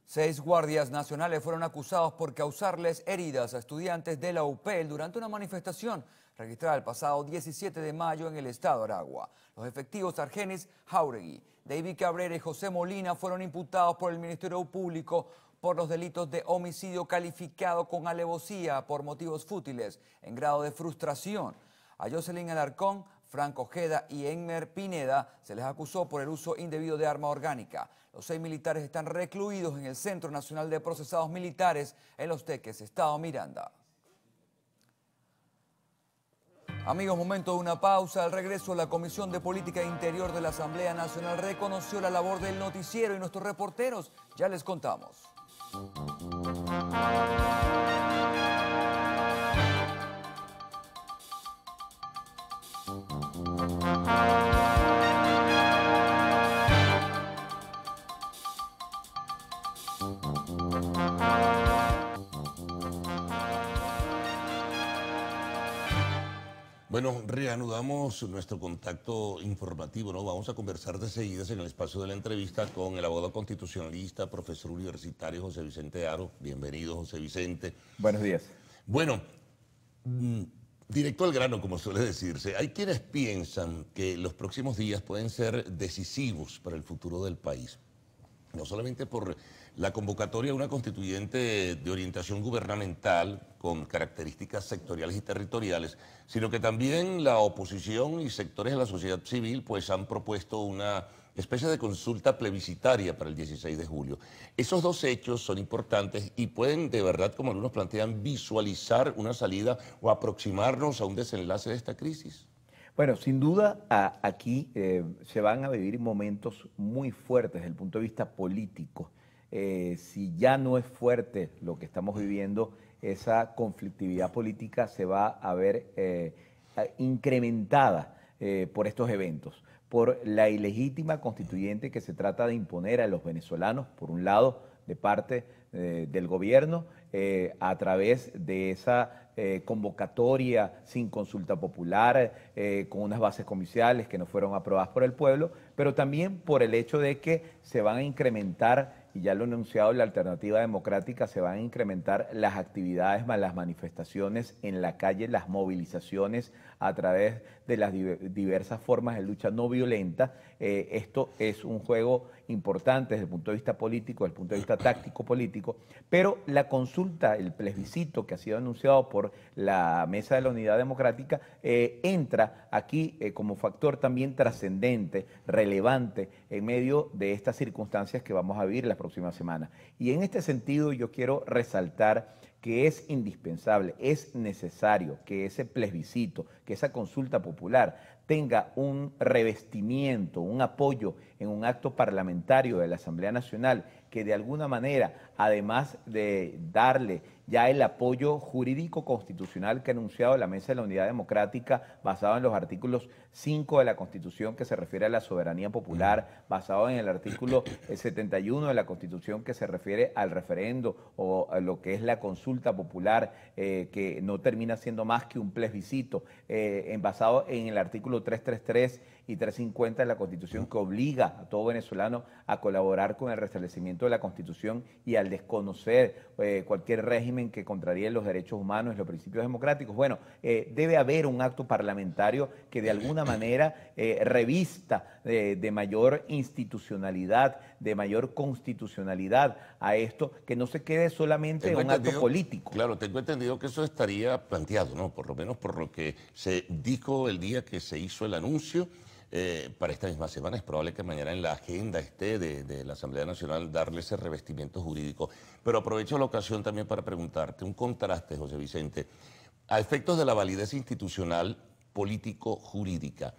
6 guardias nacionales fueron acusados por causarles heridas a estudiantes de la UPEL durante una manifestación registrada el pasado 17 de mayo en el estado Aragua. Los efectivos Argenis Jauregui, David Cabrera y José Molina fueron imputados por el Ministerio Público por los delitos de homicidio calificado con alevosía por motivos fútiles en grado de frustración. A Jocelyn Alarcón, Franco Ojeda y Enmer Pineda se les acusó por el uso indebido de arma orgánica. Los 6 militares están recluidos en el Centro Nacional de Procesados Militares en Los Teques, Estado Miranda. Amigos, momento de una pausa. Al regreso, la Comisión de Política Interior de la Asamblea Nacional reconoció la labor del noticiero y nuestros reporteros. Ya les contamos. Bueno, reanudamos nuestro contacto informativo, ¿no? Vamos a conversar de seguidas en el espacio de la entrevista con el abogado constitucionalista, profesor universitario José Vicente Aro. Bienvenido, José Vicente. Buenos días. Bueno, directo al grano, como suele decirse. Hay quienes piensan que los próximos días pueden ser decisivos para el futuro del país. No solamente por la convocatoria a una constituyente de orientación gubernamental con características sectoriales y territoriales, sino que también la oposición y sectores de la sociedad civil pues han propuesto una especie de consulta plebiscitaria para el 16 de julio. Esos 2 hechos son importantes y pueden de verdad, como algunos plantean, visualizar una salida o aproximarnos a un desenlace de esta crisis. Bueno, sin duda aquí se van a vivir momentos muy fuertes desde el punto de vista político. Si ya no es fuerte lo que estamos viviendo, esa conflictividad política se va a ver incrementada por estos eventos, por la ilegítima constituyente que se trata de imponer a los venezolanos, por un lado, de parte del gobierno, a través de esa convocatoria sin consulta popular, con unas bases comerciales que no fueron aprobadas por el pueblo, pero también por el hecho de que se van a incrementar, y ya lo ha anunciado la Alternativa Democrática, se van a incrementar las actividades, las manifestaciones en la calle, las movilizaciones a través de las diversas formas de lucha no violenta. Esto es un juego importante desde el punto de vista político, desde el punto de vista táctico político, pero la consulta, el plebiscito que ha sido anunciado por la Mesa de la Unidad Democrática, entra aquí como factor también trascendente, relevante, en medio de estas circunstancias que vamos a vivir las próximas semanas. Y en este sentido yo quiero resaltar que es indispensable, es necesario que ese plebiscito, que esa consulta popular tenga un revestimiento, un apoyo en un acto parlamentario de la Asamblea Nacional, que de alguna manera, además de darle ya el apoyo jurídico constitucional que ha anunciado la Mesa de la Unidad Democrática, basado en los artículos 5 de la Constitución que se refiere a la soberanía popular, basado en el artículo 71 de la Constitución que se refiere al referendo o a lo que es la consulta popular, que no termina siendo más que un plebiscito, basado en el artículo 333 y 350 de la Constitución, que obliga a todo venezolano a colaborar con el restablecimiento de la Constitución y al desconocer cualquier régimen que contraríe los derechos humanos y los principios democráticos. Bueno, debe haber un acto parlamentario que de alguna manera revista de mayor institucionalidad, de mayor constitucionalidad a esto, que no se quede solamente en un acto político. Claro, tengo entendido que eso estaría planteado, ¿no? Por lo menos por lo que se dijo el día que se hizo el anuncio. Para esta misma semana es probable que mañana en la agenda esté de la Asamblea Nacional darle ese revestimiento jurídico. Pero aprovecho la ocasión también para preguntarte un contraste, José Vicente. A efectos de la validez institucional, político-jurídica,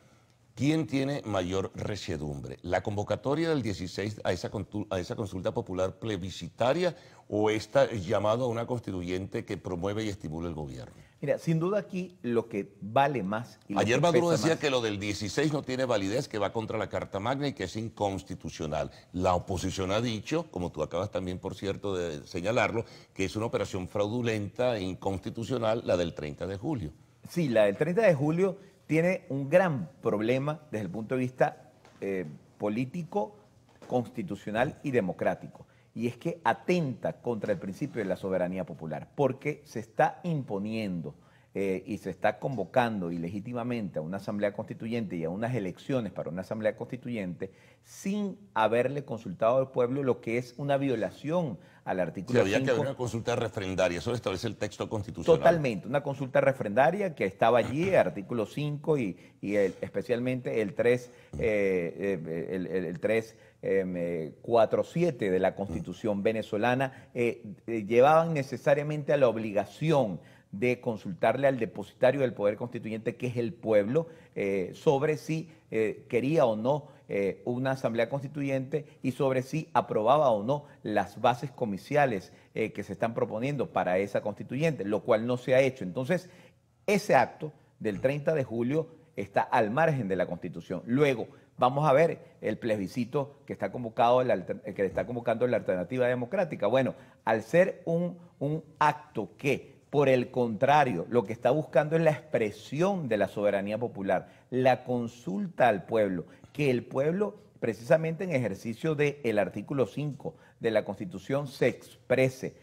¿quién tiene mayor resiedumbre? ¿La convocatoria del 16 a esa consulta popular plebiscitaria o esta llamado a una constituyente que promueve y estimula el gobierno? Mira, sin duda aquí lo que vale más... Ayer Maduro decía que lo del 16 no tiene validez, que va contra la Carta Magna y que es inconstitucional. La oposición ha dicho, como tú acabas también, por cierto, de señalarlo, que es una operación fraudulenta e inconstitucional la del 30 de julio. Sí, la del 30 de julio tiene un gran problema desde el punto de vista político, constitucional y democrático. Y es que atenta contra el principio de la soberanía popular, porque se está imponiendo y se está convocando ilegítimamente a una asamblea constituyente y a unas elecciones para una asamblea constituyente sin haberle consultado al pueblo, lo que es una violación al artículo 5. Sí, había que haber una consulta refrendaria, eso lo establece el texto constitucional. Totalmente, una consulta refrendaria que estaba allí, artículo 5 y especialmente el 347 de la Constitución venezolana, llevaban necesariamente a la obligación de consultarle al depositario del poder constituyente, que es el pueblo, sobre si quería o no una asamblea constituyente y sobre si aprobaba o no las bases comiciales que se están proponiendo para esa constituyente, lo cual no se ha hecho. Entonces, ese acto del 30 de julio está al margen de la Constitución. Luego, vamos a ver el plebiscito que está convocando la Alternativa Democrática. Bueno, al ser un acto que, por el contrario, lo que está buscando es la expresión de la soberanía popular, la consulta al pueblo, que el pueblo, precisamente en ejercicio del artículo 5 de la Constitución, se exprese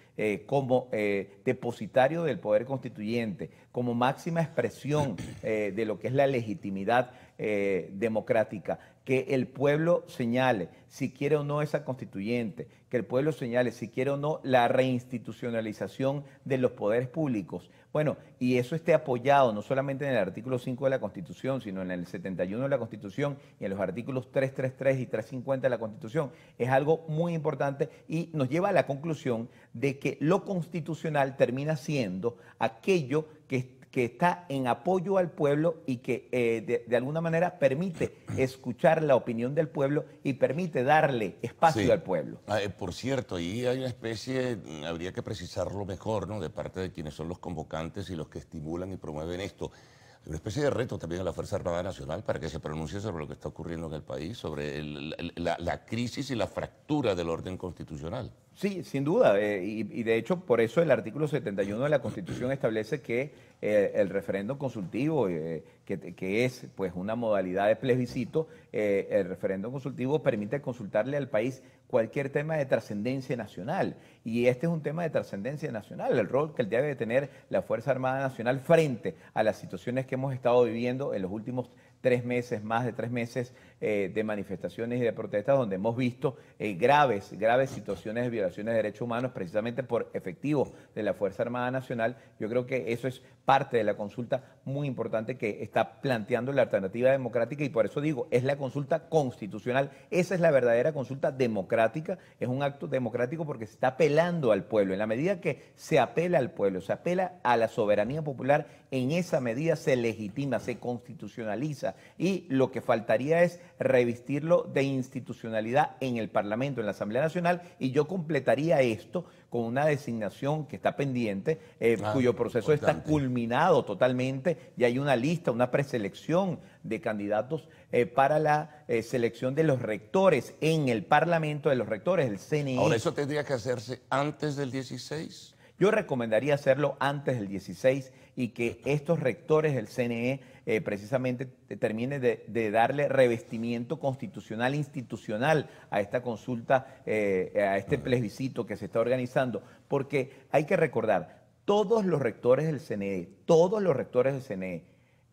como depositario del poder constituyente, como máxima expresión de lo que es la legitimidad democrática, que el pueblo señale si quiere o no esa constituyente, que el pueblo señale si quiere o no la reinstitucionalización de los poderes públicos. Bueno, y eso esté apoyado no solamente en el artículo 5 de la Constitución, sino en el 71 de la Constitución y en los artículos 333 y 350 de la Constitución, es algo muy importante y nos lleva a la conclusión de que lo constitucional termina siendo aquello que está en apoyo al pueblo y que de alguna manera permite escuchar la opinión del pueblo y permite darle espacio al pueblo. Por cierto, ahí hay una especie, habría que precisarlo mejor, ¿no?, de parte de quienes son los convocantes y los que estimulan y promueven esto. Hay una especie de reto también a la Fuerza Armada Nacional para que se pronuncie sobre lo que está ocurriendo en el país, sobre la crisis y la fractura del orden constitucional. Sí, sin duda, y de hecho por eso el artículo 71 de la Constitución establece que el referéndum consultivo, que es pues una modalidad de plebiscito, el referéndum consultivo permite consultarle al país cualquier tema de trascendencia nacional, y este es un tema de trascendencia nacional, el rol que debe tener la Fuerza Armada Nacional frente a las situaciones que hemos estado viviendo en los últimos 3 meses, más de 3 meses de manifestaciones y de protestas, donde hemos visto graves situaciones de violaciones de derechos humanos precisamente por efectivos de la Fuerza Armada Nacional. Yo creo que eso es parte de la consulta muy importante que está planteando la alternativa democrática, y por eso digo, es la consulta constitucional. Esa es la verdadera consulta democrática, es un acto democrático porque se está apelando al pueblo. En la medida que se apela al pueblo, se apela a la soberanía popular, en esa medida se legitima, se constitucionaliza, y lo que faltaría es revestirlo de institucionalidad en el Parlamento, en la Asamblea Nacional, y yo completaría esto con una designación que está pendiente, cuyo proceso está culminado totalmente, y hay una lista, una preselección de candidatos para la selección de los rectores en el Parlamento, de los rectores del CNE. Ahora, ¿eso tendría que hacerse antes del 16? Yo recomendaría hacerlo antes del 16 y que estos rectores del CNE precisamente terminen de darle revestimiento constitucional, institucional a esta consulta, a este plebiscito que se está organizando, porque hay que recordar, todos los rectores del CNE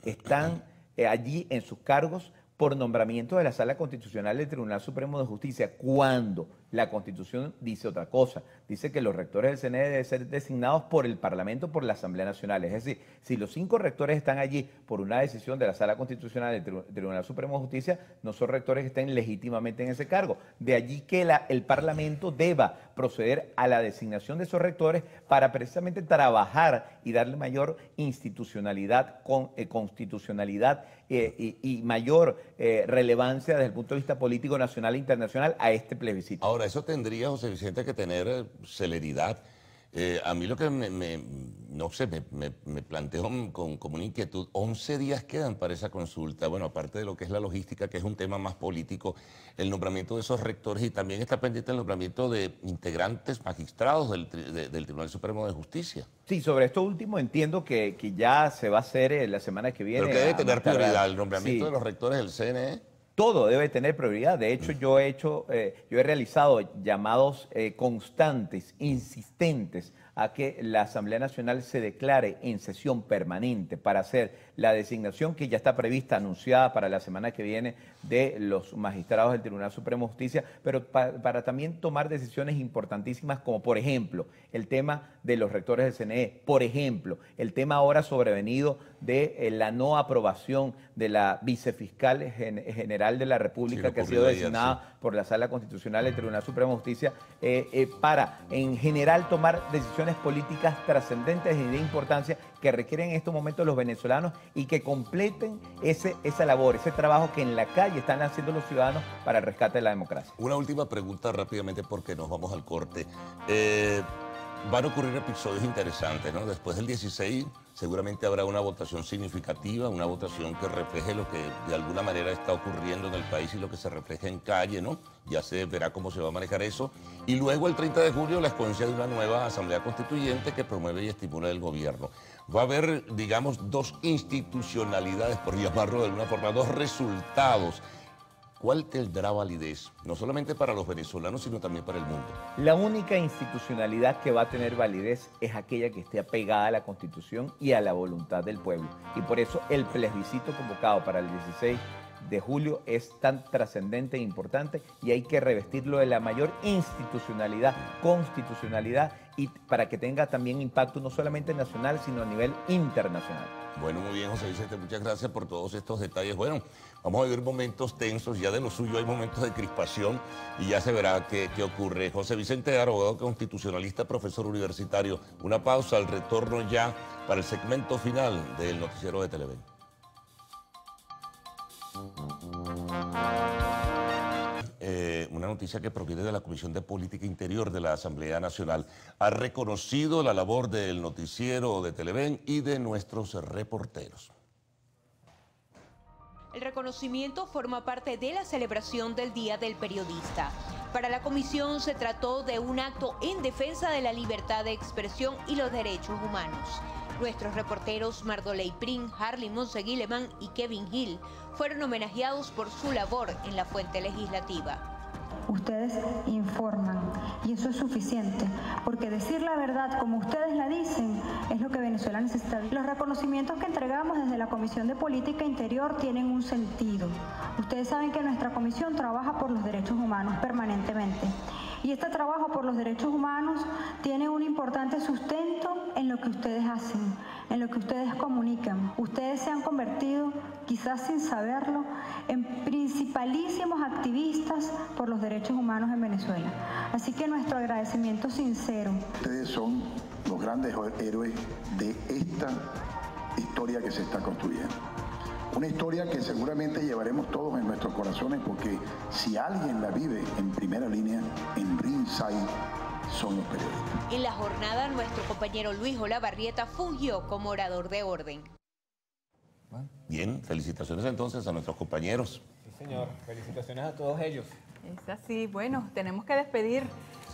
están allí en sus cargos por nombramiento de la Sala Constitucional del Tribunal Supremo de Justicia, cuando la Constitución dice otra cosa. Dice que los rectores del CNE deben ser designados por el Parlamento, por la Asamblea Nacional. Es decir, si los 5 rectores están allí por una decisión de la Sala Constitucional del Tribunal Supremo de Justicia, no son rectores que estén legítimamente en ese cargo. De allí que el Parlamento deba proceder a la designación de esos rectores para precisamente trabajar y darle mayor institucionalidad, constitucionalidad y mayor relevancia desde el punto de vista político nacional e internacional a este plebiscito. Ahora, eso tendría, José Vicente, que tener celeridad. A mí lo que me planteo como una inquietud, 11 días quedan para esa consulta. Bueno, aparte de lo que es la logística, que es un tema más político, el nombramiento de esos rectores, y también está pendiente el nombramiento de integrantes magistrados del Tribunal Supremo de Justicia. Sí, sobre esto último entiendo que ya se va a hacer la semana que viene. Pero que debe tener prioridad el nombramiento de los rectores del CNE. Todo debe tener prioridad. De hecho, yo he realizado llamados constantes, insistentes, a que la Asamblea Nacional se declare en sesión permanente para hacer la designación que ya está prevista, anunciada para la semana que viene, de los magistrados del Tribunal Supremo de Justicia, pero para también tomar decisiones importantísimas, como por ejemplo el tema de los rectores del CNE, por ejemplo el tema ahora sobrevenido de la no aprobación de la vicefiscal general de la República, que ha sido designada por la Sala Constitucional del Tribunal Supremo de Justicia, para en general tomar decisiones políticas trascendentes y de importancia que requieren en estos momentos los venezolanos, y que completen esa labor, ese trabajo que en la calle están haciendo los ciudadanos para el rescate de la democracia. Una última pregunta rápidamente, porque nos vamos al corte. Van a ocurrir episodios interesantes, ¿no? Después del 16 seguramente habrá una votación significativa, una votación que refleje lo que de alguna manera está ocurriendo en el país y lo que se refleja en calle, ¿no? Ya se verá cómo se va a manejar eso. Y luego el 30 de julio la escogencia de una nueva Asamblea Constituyente que promueve y estimula el gobierno. Va a haber, digamos, 2 institucionalidades, por llamarlo de alguna forma, 2 resultados. ¿Cuál tendrá validez? No solamente para los venezolanos, sino también para el mundo. La única institucionalidad que va a tener validez es aquella que esté apegada a la Constitución y a la voluntad del pueblo. Y por eso el plebiscito convocado para el 16 de julio es tan trascendente e importante, y hay que revestirlo de la mayor institucionalidad, constitucionalidad, y para que tenga también impacto no solamente nacional, sino a nivel internacional. Bueno, muy bien, José Vicente, muchas gracias por todos estos detalles. Bueno, vamos a vivir momentos tensos, ya de lo suyo hay momentos de crispación y ya se verá qué ocurre. José Vicente, abogado constitucionalista, profesor universitario. Una pausa, al retorno ya para el segmento final del noticiero de Televen. Una noticia que proviene de la Comisión de Política Interior de la Asamblea Nacional. Ha reconocido la labor del noticiero de Televen y de nuestros reporteros. El reconocimiento forma parte de la celebración del Día del Periodista. Para la comisión se trató de un acto en defensa de la libertad de expresión y los derechos humanos. Nuestros reporteros Mardoley Prin, Harley Monseguileman y Kevin Hill fueron homenajeados por su labor en la fuente legislativa. Ustedes informan y eso es suficiente, porque decir la verdad como ustedes la dicen es lo que Venezuela necesita. Los reconocimientos que entregamos desde la Comisión de Política Interior tienen un sentido. Ustedes saben que nuestra comisión trabaja por los derechos humanos permanentemente, y este trabajo por los derechos humanos tiene un importante sustento en lo que ustedes hacen. en lo que ustedes comunican. Ustedes se han convertido, quizás sin saberlo, en principalísimos activistas por los derechos humanos en Venezuela. Así que nuestro agradecimiento sincero. Ustedes son los grandes héroes de esta historia que se está construyendo. Una historia que seguramente llevaremos todos en nuestros corazones, porque si alguien la vive en primera línea, en ringside, son los periodistas. En la jornada, nuestro compañero Luis Olavarrieta fungió como orador de orden. Bien, felicitaciones entonces a nuestros compañeros. Sí, señor. Felicitaciones a todos ellos. Es así. Bueno, tenemos que despedir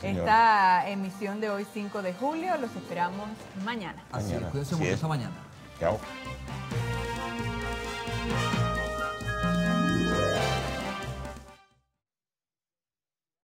Señora. esta emisión de hoy 5 de julio. Los esperamos mañana. Así es, cuídense mucho, hasta mañana. Chao.